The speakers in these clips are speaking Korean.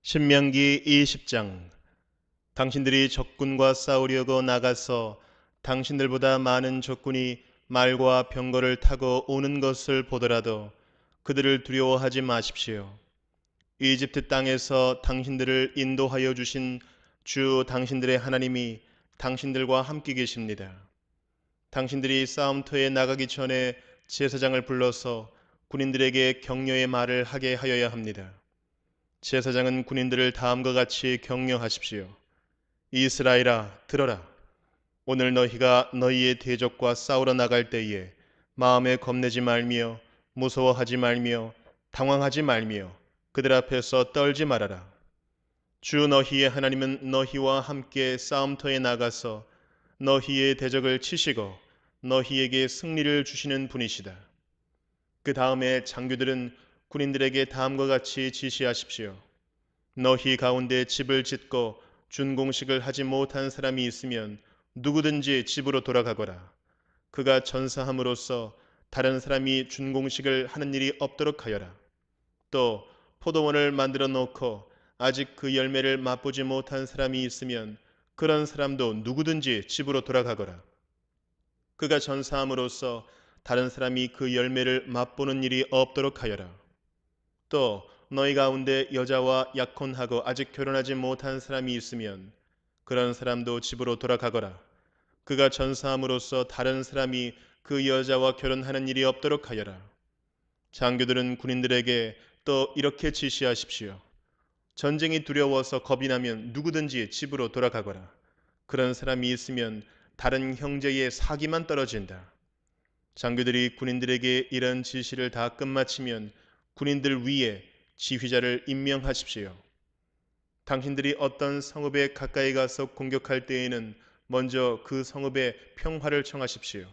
신명기 20장. 당신들이 적군과 싸우려고 나가서 당신들보다 많은 적군이 말과 병거를 타고 오는 것을 보더라도 그들을 두려워하지 마십시오. 이집트 땅에서 당신들을 인도하여 주신 주 당신들의 하나님이 당신들과 함께 계십니다. 당신들이 싸움터에 나가기 전에 제사장을 불러서 군인들에게 격려의 말을 하게 하여야 합니다. 제사장은 군인들을 다음과 같이 격려하십시오. 이스라엘아, 들어라. 오늘 너희가 너희의 대적과 싸우러 나갈 때에 마음에 겁내지 말며 무서워하지 말며 당황하지 말며 그들 앞에서 떨지 말아라. 주 너희의 하나님은 너희와 함께 싸움터에 나가서 너희의 대적을 치시고 너희에게 승리를 주시는 분이시다. 그 다음에 장교들은 군인들에게 다음과 같이 지시하십시오. 너희 가운데 집을 짓고 준공식을 하지 못한 사람이 있으면 누구든지 집으로 돌아가거라. 그가 전사함으로써 다른 사람이 준공식을 하는 일이 없도록 하여라. 또 포도원을 만들어 놓고 아직 그 열매를 맛보지 못한 사람이 있으면 그런 사람도 누구든지 집으로 돌아가거라. 그가 전사함으로써 다른 사람이 그 열매를 맛보는 일이 없도록 하여라. 또 너희 가운데 여자와 약혼하고 아직 결혼하지 못한 사람이 있으면 그런 사람도 집으로 돌아가거라. 그가 전사함으로써 다른 사람이 그 여자와 결혼하는 일이 없도록 하여라. 장교들은 군인들에게 또 이렇게 지시하십시오. 전쟁이 두려워서 겁이 나면 누구든지 집으로 돌아가거라. 그런 사람이 있으면 다른 형제의 사기만 떨어진다. 장교들이 군인들에게 이런 지시를 다 끝마치면 군인들 위에 지휘자를 임명하십시오. 당신들이 어떤 성읍에 가까이 가서 공격할 때에는 먼저 그 성읍에 평화를 청하십시오.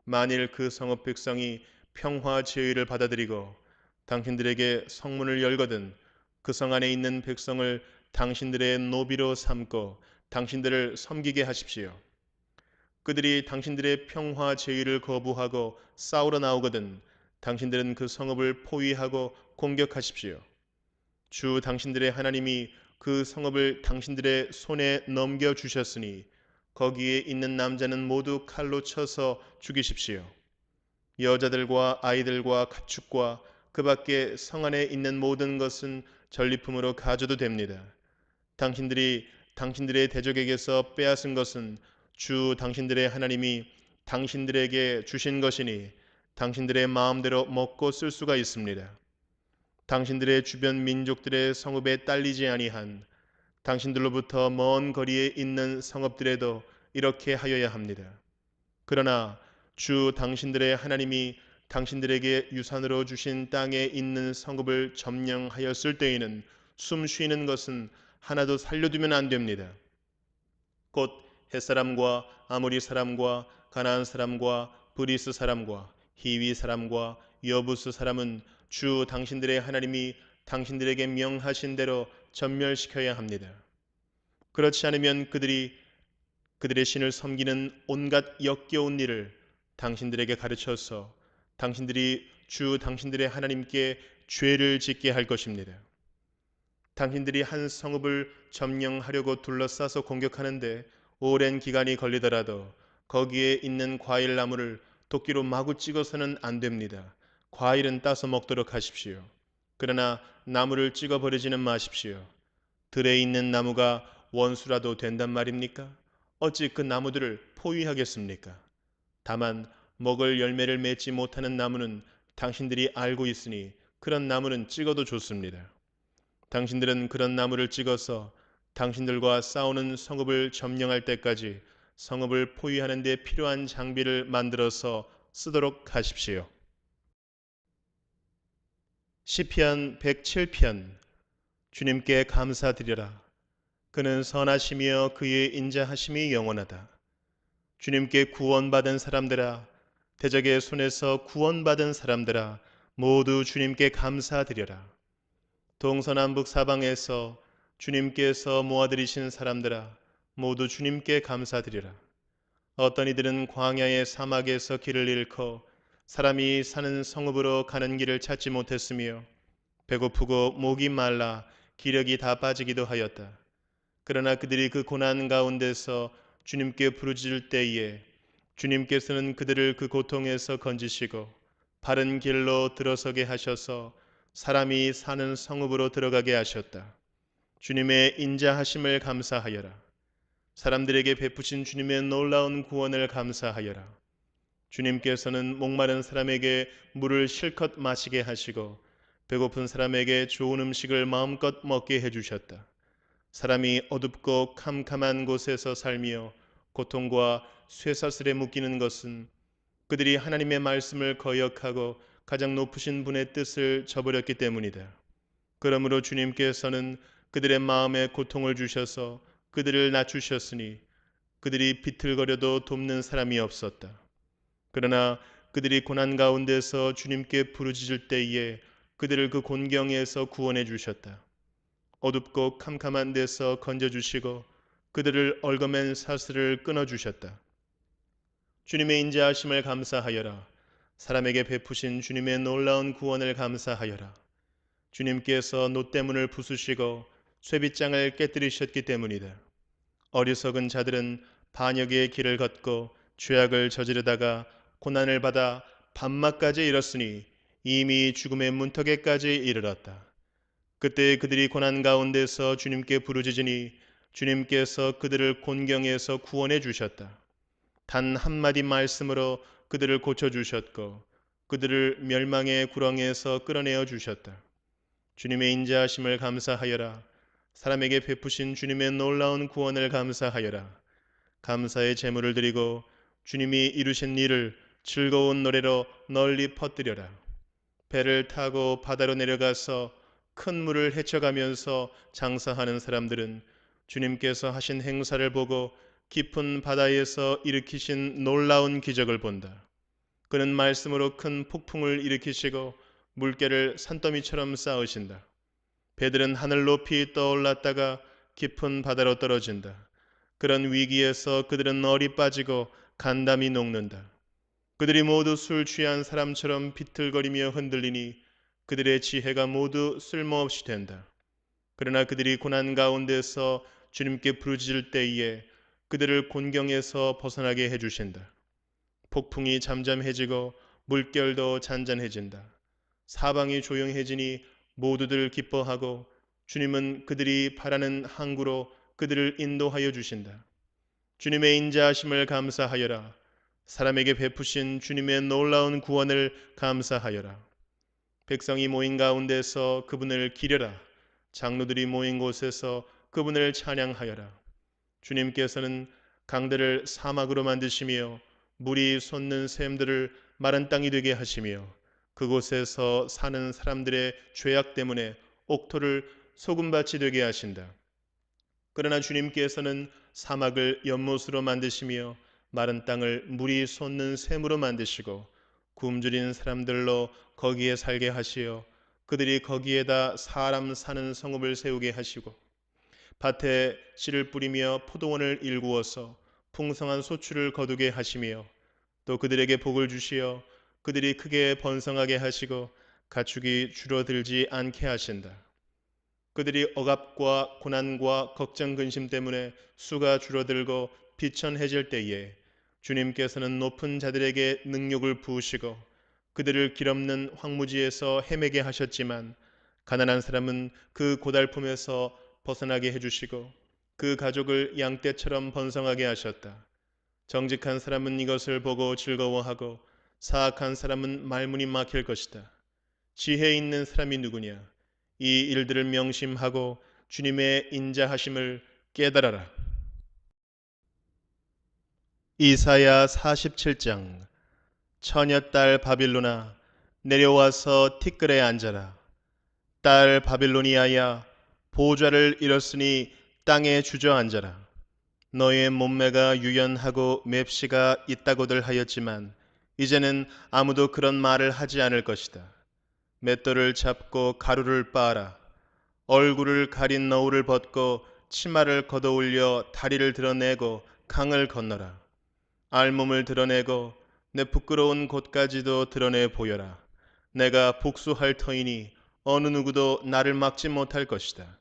만일 그 성읍 백성이 평화 제의를 받아들이고 당신들에게 성문을 열거든 그 성 안에 있는 백성을 당신들의 노비로 삼고 당신들을 섬기게 하십시오. 그들이 당신들의 평화 제의를 거부하고 싸우러 나오거든 당신들은 그 성읍을 포위하고 공격하십시오. 주 당신들의 하나님이 그 성읍을 당신들의 손에 넘겨주셨으니 거기에 있는 남자는 모두 칼로 쳐서 죽이십시오. 여자들과 아이들과 가축과 그 밖에 성 안에 있는 모든 것은 전리품으로 가져도 됩니다. 당신들이 당신들의 대적에게서 빼앗은 것은 주 당신들의 하나님이 당신들에게 주신 것이니 당신들의 마음대로 먹고 쓸 수가 있습니다. 당신들의 주변 민족들의 성읍에 딸리지 아니한 당신들로부터 먼 거리에 있는 성읍들에도 이렇게 하여야 합니다. 그러나 주 당신들의 하나님이 당신들에게 유산으로 주신 땅에 있는 성읍을 점령하였을 때에는 숨 쉬는 것은 하나도 살려두면 안 됩니다. 곧 헷사람과 아모리 사람과 가나안 사람과 브리스 사람과 히위 사람과 여부스 사람은 주 당신들의 하나님이 당신들에게 명하신 대로 전멸시켜야 합니다. 그렇지 않으면 그들의 신을 섬기는 온갖 역겨운 일을 당신들에게 가르쳐서 당신들이 주 당신들의 하나님께 죄를 짓게 할 것입니다. 당신들이 한 성읍을 점령하려고 둘러싸서 공격하는데 오랜 기간이 걸리더라도 거기에 있는 과일 나무를 도끼로 마구 찍어서는 안 됩니다. 과일은 따서 먹도록 하십시오. 그러나 나무를 찍어버리지는 마십시오. 들에 있는 나무가 원수라도 된단 말입니까? 어찌 그 나무들을 포위하겠습니까? 다만 먹을 열매를 맺지 못하는 나무는 당신들이 알고 있으니 그런 나무는 찍어도 좋습니다. 당신들은 그런 나무를 찍어서 당신들과 싸우는 성읍을 점령할 때까지 성읍을 포위하는 데 필요한 장비를 만들어서 쓰도록 하십시오. 시편 107편. 주님께 감사드려라. 그는 선하시며 그의 인자하심이 영원하다. 주님께 구원받은 사람들아, 대적의 손에서 구원받은 사람들아, 모두 주님께 감사드려라. 동서남북 사방에서 주님께서 모아들이신 사람들아, 모두 주님께 감사드리라. 어떤 이들은 광야의 사막에서 길을 잃고 사람이 사는 성읍으로 가는 길을 찾지 못했으며 배고프고 목이 말라 기력이 다 빠지기도 하였다. 그러나 그들이 그 고난 가운데서 주님께 부르짖을 때에 주님께서는 그들을 그 고통에서 건지시고 바른 길로 들어서게 하셔서 사람이 사는 성읍으로 들어가게 하셨다. 주님의 인자하심을 감사하여라. 사람들에게 베푸신 주님의 놀라운 구원을 감사하여라. 주님께서는 목마른 사람에게 물을 실컷 마시게 하시고 배고픈 사람에게 좋은 음식을 마음껏 먹게 해주셨다. 사람이 어둡고 캄캄한 곳에서 살며 고통과 쇠사슬에 묶이는 것은 그들이 하나님의 말씀을 거역하고 가장 높으신 분의 뜻을 저버렸기 때문이다. 그러므로 주님께서는 그들의 마음에 고통을 주셔서 그들을 낮추셨으니 그들이 비틀거려도 돕는 사람이 없었다. 그러나 그들이 고난 가운데서 주님께 부르짖을 때에 그들을 그 곤경에서 구원해 주셨다. 어둡고 캄캄한 데서 건져주시고 그들을 얽어맨 사슬을 끊어주셨다. 주님의 인자하심을 감사하여라. 사람에게 베푸신 주님의 놀라운 구원을 감사하여라. 주님께서 노때문을 부수시고 쇠빗장을 깨뜨리셨기 때문이다. 어리석은 자들은 반역의 길을 걷고 죄악을 저지르다가 고난을 받아 밤낮까지 이뤘으니 이미 죽음의 문턱에까지 이르렀다. 그때 그들이 고난 가운데서 주님께 부르짖으니 주님께서 그들을 곤경에서 구원해 주셨다. 단 한마디 말씀으로 그들을 고쳐주셨고 그들을 멸망의 구렁에서 끌어내어 주셨다. 주님의 인자하심을 감사하여라. 사람에게 베푸신 주님의 놀라운 구원을 감사하여라. 감사의 제물을 드리고 주님이 이루신 일을 즐거운 노래로 널리 퍼뜨려라. 배를 타고 바다로 내려가서 큰 물을 헤쳐가면서 장사하는 사람들은 주님께서 하신 행사를 보고 깊은 바다에서 일으키신 놀라운 기적을 본다. 그는 말씀으로 큰 폭풍을 일으키시고 물결을 산더미처럼 쌓으신다. 배들은 하늘 높이 떠올랐다가 깊은 바다로 떨어진다. 그런 위기에서 그들은 얼이 빠지고 간담이 녹는다. 그들이 모두 술 취한 사람처럼 비틀거리며 흔들리니 그들의 지혜가 모두 쓸모없이 된다. 그러나 그들이 고난 가운데서 주님께 부르짖을 때에 그들을 곤경에서 벗어나게 해주신다. 폭풍이 잠잠해지고 물결도 잔잔해진다. 사방이 조용해지니 모두들 기뻐하고 주님은 그들이 바라는 항구로 그들을 인도하여 주신다. 주님의 인자하심을 감사하여라. 사람에게 베푸신 주님의 놀라운 구원을 감사하여라. 백성이 모인 가운데서 그분을 기려라. 장로들이 모인 곳에서 그분을 찬양하여라. 주님께서는 강들을 사막으로 만드시며 물이 솟는 샘들을 마른 땅이 되게 하시며 그곳에서 사는 사람들의 죄악 때문에 옥토를 소금밭이 되게 하신다. 그러나 주님께서는 사막을 연못으로 만드시며 마른 땅을 물이 솟는 샘으로 만드시고 굶주린 사람들로 거기에 살게 하시어 그들이 거기에다 사람 사는 성읍을 세우게 하시고 밭에 씨를 뿌리며 포도원을 일구어서 풍성한 소출을 거두게 하시며 또 그들에게 복을 주시어 그들이 크게 번성하게 하시고 가축이 줄어들지 않게 하신다. 그들이 억압과 고난과 걱정 근심 때문에 수가 줄어들고 비천해질 때에 주님께서는 높은 자들에게 능력을 부으시고 그들을 길없는 황무지에서 헤매게 하셨지만 가난한 사람은 그 고달픔에서 벗어나게 해주시고 그 가족을 양떼처럼 번성하게 하셨다. 정직한 사람은 이것을 보고 즐거워하고 사악한 사람은 말문이 막힐 것이다. 지혜 있는 사람이 누구냐? 이 일들을 명심하고 주님의 인자하심을 깨달아라. 이사야 47장. 처녀딸 바빌로나 내려와서 티끌에 앉아라. 딸 바빌로니아야 보좌를 잃었으니 땅에 주저앉아라. 너의 몸매가 유연하고 맵시가 있다고들 하였지만 이제는 아무도 그런 말을 하지 않을 것이다. 맷돌을 잡고 가루를 빻아라. 얼굴을 가린 너울을 벗고 치마를 걷어올려 다리를 드러내고 강을 건너라. 알몸을 드러내고 내 부끄러운 곳까지도 드러내 보여라. 내가 복수할 터이니 어느 누구도 나를 막지 못할 것이다.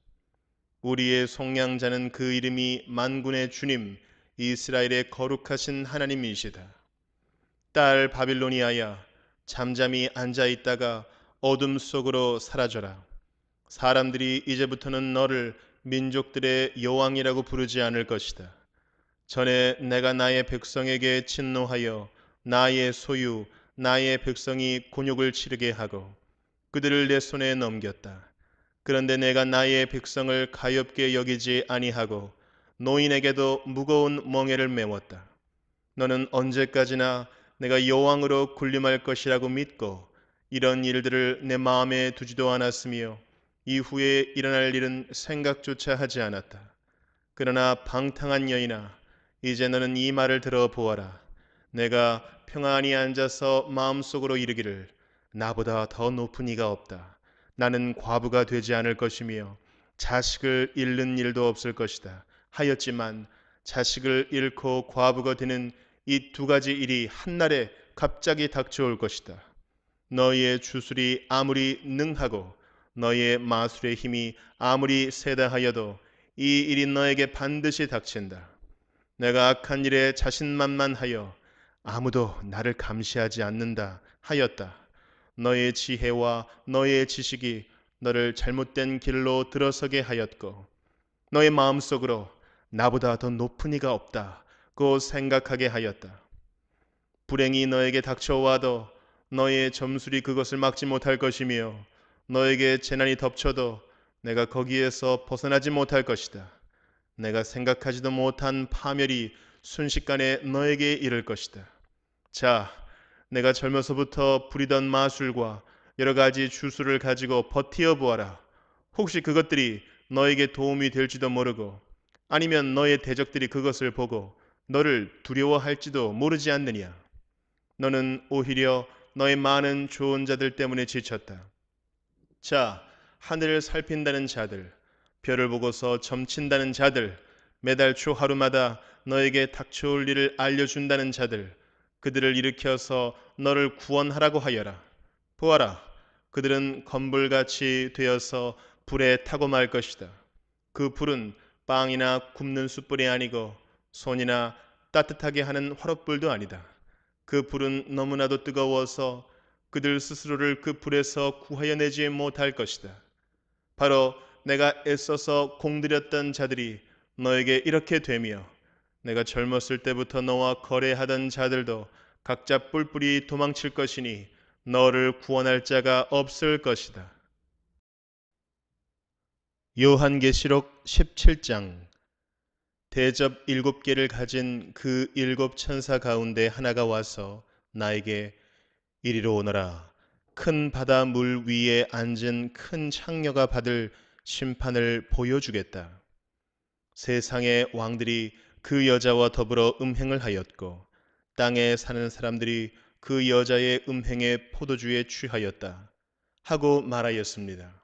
우리의 속량자는 그 이름이 만군의 주님, 이스라엘의 거룩하신 하나님이시다. 딸 바빌로니아야, 잠잠히 앉아 있다가 어둠 속으로 사라져라. 사람들이 이제부터는 너를 민족들의 여왕이라고 부르지 않을 것이다. 전에 내가 나의 백성에게 진노하여 나의 소유, 나의 백성이 곤욕을 치르게 하고 그들을 내 손에 넘겼다. 그런데 내가 나의 백성을 가엾게 여기지 아니하고 노인에게도 무거운 멍에를 메웠다. 너는 언제까지나 내가 여왕으로 군림할 것이라고 믿고 이런 일들을 내 마음에 두지도 않았으며 이후에 일어날 일은 생각조차 하지 않았다. 그러나 방탕한 여인아, 이제 너는 이 말을 들어보아라. 내가 평안히 앉아서 마음속으로 이르기를 나보다 더 높은 이가 없다. 나는 과부가 되지 않을 것이며 자식을 잃는 일도 없을 것이다. 하였지만 자식을 잃고 과부가 되는 이 두 가지 일이 한날에 갑자기 닥쳐올 것이다. 너희의 주술이 아무리 능하고 너희의 마술의 힘이 아무리 세다 하여도 이 일이 너에게 반드시 닥친다. 내가 악한 일에 자신만만하여 아무도 나를 감시하지 않는다 하였다. 너의 지혜와 너의 지식이 너를 잘못된 길로 들어서게 하였고 너의 마음속으로 나보다 더 높은 이가 없다고 생각하게 하였다. 불행이 너에게 닥쳐와도 너의 점술이 그것을 막지 못할 것이며 너에게 재난이 덮쳐도 내가 거기에서 벗어나지 못할 것이다. 내가 생각하지도 못한 파멸이 순식간에 너에게 이를 것이다. 자, 내가 젊어서부터 부리던 마술과 여러 가지 주술을 가지고 버티어 보아라. 혹시 그것들이 너에게 도움이 될지도 모르고 아니면 너의 대적들이 그것을 보고 너를 두려워할지도 모르지 않느냐. 너는 오히려 너의 많은 좋은 자들 때문에 지쳤다. 자, 하늘을 살핀다는 자들, 별을 보고서 점친다는 자들, 매달 초 하루마다 너에게 닥쳐올 일을 알려준다는 자들, 그들을 일으켜서 너를 구원하라고 하여라. 보아라, 그들은 건불같이 되어서 불에 타고 말 것이다. 그 불은 빵이나 굽는 숯불이 아니고 손이나 따뜻하게 하는 화롯불도 아니다. 그 불은 너무나도 뜨거워서 그들 스스로를 그 불에서 구하여내지 못할 것이다. 바로 내가 애써서 공들였던 자들이 너에게 이렇게 되며 내가 젊었을 때부터 너와 거래하던 자들도 각자 뿔뿔이 도망칠 것이니 너를 구원할 자가 없을 것이다. 요한계시록 17장. 대접 7개를 가진 그 7천사 가운데 하나가 와서 나에게 이리로 오너라. 큰 바다 물 위에 앉은 큰 창녀가 받을 심판을 보여주겠다. 세상의 왕들이 그 여자와 더불어 음행을 하였고 땅에 사는 사람들이 그 여자의 음행에 포도주에 취하였다 하고 말하였습니다.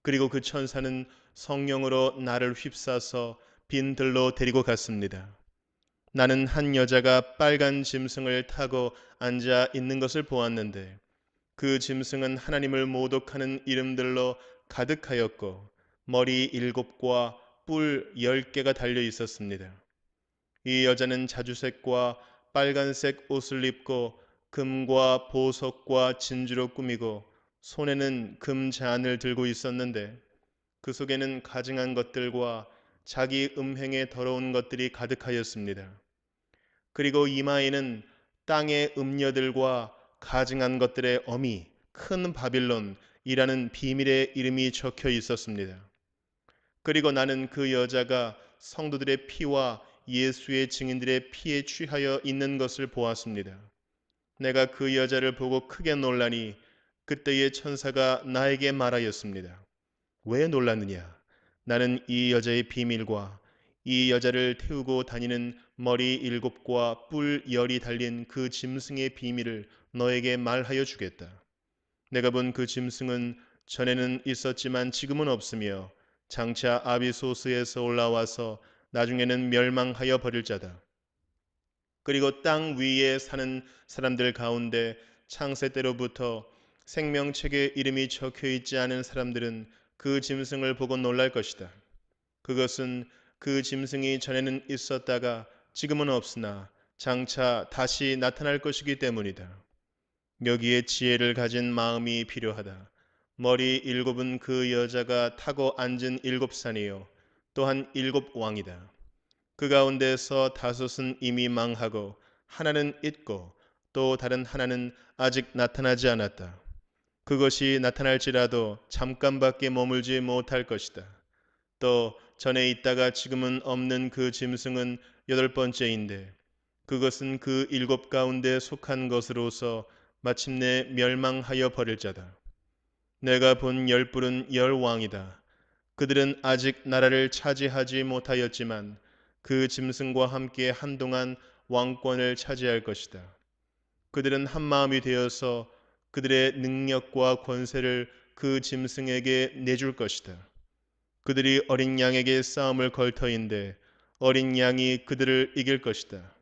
그리고 그 천사는 성령으로 나를 휩싸서 빈 들로 데리고 갔습니다. 나는 한 여자가 빨간 짐승을 타고 앉아 있는 것을 보았는데 그 짐승은 하나님을 모독하는 이름들로 가득하였고 머리 7과 뿔 10개가 달려 있었습니다. 이 여자는 자주색과 빨간색 옷을 입고 금과 보석과 진주로 꾸미고 손에는 금 잔을 들고 있었는데 그 속에는 가증한 것들과 자기 음행에 더러운 것들이 가득하였습니다. 그리고 이마에는 땅의 음녀들과 가증한 것들의 어미 큰 바빌론이라는 비밀의 이름이 적혀 있었습니다. 그리고 나는 그 여자가 성도들의 피와 예수의 증인들의 피에 취하여 있는 것을 보았습니다. 내가 그 여자를 보고 크게 놀라니 그때의 천사가 나에게 말하였습니다. 왜 놀랐느냐? 나는 이 여자의 비밀과 이 여자를 태우고 다니는 머리 7과 뿔 10이 달린 그 짐승의 비밀을 너에게 말하여 주겠다. 내가 본 그 짐승은 전에는 있었지만 지금은 없으며 장차 아비소스에서 올라와서 나중에는 멸망하여 버릴 자다. 그리고 땅 위에 사는 사람들 가운데 창세 때로부터 생명책에 이름이 적혀 있지 않은 사람들은 그 짐승을 보고 놀랄 것이다. 그것은 그 짐승이 전에는 있었다가 지금은 없으나 장차 다시 나타날 것이기 때문이다. 여기에 지혜를 가진 마음이 필요하다. 머리 일곱은 그 여자가 타고 앉은 일곱 산이요 또한 일곱 왕이다. 그 가운데서 다섯은 이미 망하고 하나는 있고 또 다른 하나는 아직 나타나지 않았다. 그것이 나타날지라도 잠깐밖에 머물지 못할 것이다. 또 전에 있다가 지금은 없는 그 짐승은 여덟 번째인데 그것은 그 일곱 가운데 속한 것으로서 마침내 멸망하여 버릴 자다. 내가 본 열뿔은 열 왕이다. 그들은 아직 나라를 차지하지 못하였지만 그 짐승과 함께 한동안 왕권을 차지할 것이다. 그들은 한 마음이 되어서 그들의 능력과 권세를 그 짐승에게 내줄 것이다. 그들이 어린 양에게 싸움을 걸 터인데 어린 양이 그들을 이길 것이다.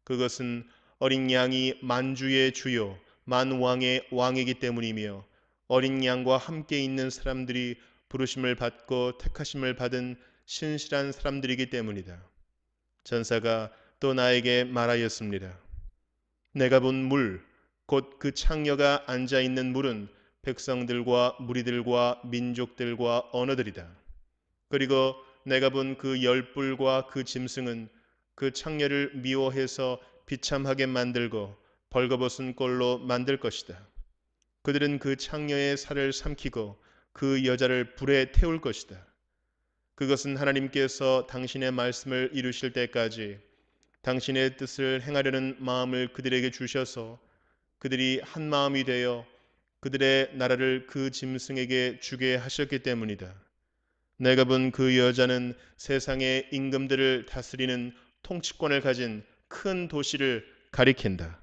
그것은 어린 양이 만주의 주요 만왕의 왕이기 때문이며 어린 양과 함께 있는 사람들이 부르심을 받고 택하심을 받은 신실한 사람들이기 때문이다. 전사가 또 나에게 말하였습니다. 내가 본 물, 곧 그 창녀가 앉아 있는 물은 백성들과 무리들과 민족들과 언어들이다. 그리고 내가 본 그 열뿔과 그 짐승은 그 창녀를 미워해서 비참하게 만들고 벌거벗은 꼴로 만들 것이다. 그들은 그 창녀의 살을 삼키고 그 여자를 불에 태울 것이다. 그것은 하나님께서 당신의 말씀을 이루실 때까지 당신의 뜻을 행하려는 마음을 그들에게 주셔서 그들이 한 마음이 되어 그들의 나라를 그 짐승에게 주게 하셨기 때문이다. 내가 본 그 여자는 세상의 임금들을 다스리는 통치권을 가진 큰 도시를 가리킨다.